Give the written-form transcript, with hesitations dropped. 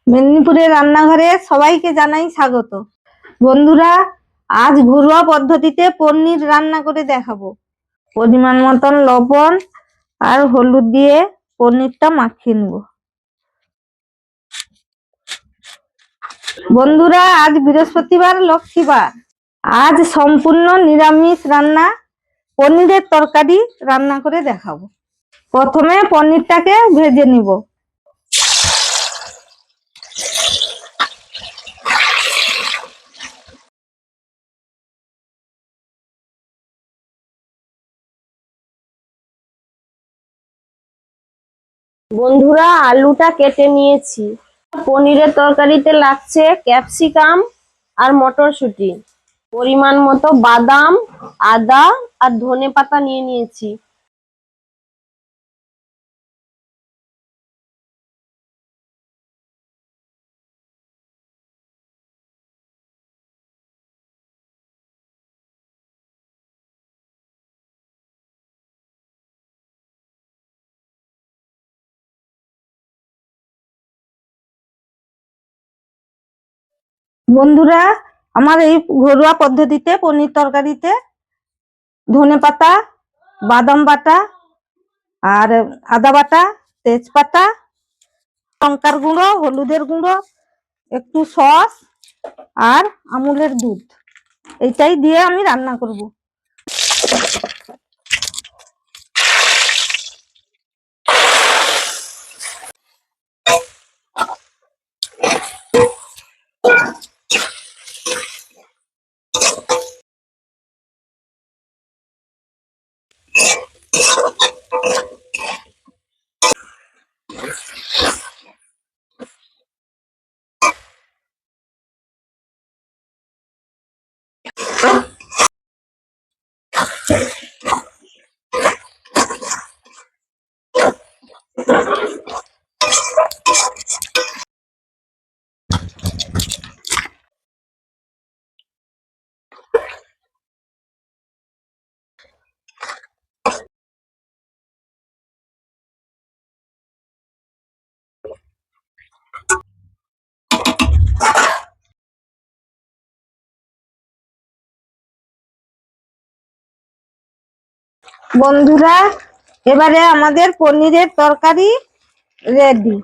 মেদিনীপুরের রান্নাঘরে সবাইকে জানাই স্বাগত। বন্ধুরা, আজ ঘরোয়া পদ্ধতিতে পনির রান্না করে দেখাবো। পরিমাণ মতন লবণ আর হলুদ দিয়ে পনিরটা মাখিয়ে নেব। বন্ধুরা, আজ বৃহস্পতিবার, লক্ষ্মীবার। আজ সম্পূর্ণ নিরামিষ রান্না, পনিরের তরকারি রান্না করে দেখাবো। প্রথমে পনিরটাকে ভেজে নিব। বন্ধুরা, আলুটা কেটে নিয়েছি। পনিরের তরকারিতে লাগছে ক্যাপসিকাম আর মটরশুঁটি, পরিমাণ মতো বাদাম, আদা আর ধনেপাতা নিয়ে নিয়েছি। বন্ধুরা, আমার এই ঘরোয়া পদ্ধতিতে পনির তরকারিতে ধনেপাতা, বাদাম বাটা আর আদা বাটা, তেজপাতা, লঙ্কার গুঁড়ো, হলুদের গুঁড়ো, একটু সস আর আমুলের দুধ, এইটাই দিয়ে আমি রান্না করব। বন্ধুরা, এবারে আমাদের পনিরের তরকারি রেডি।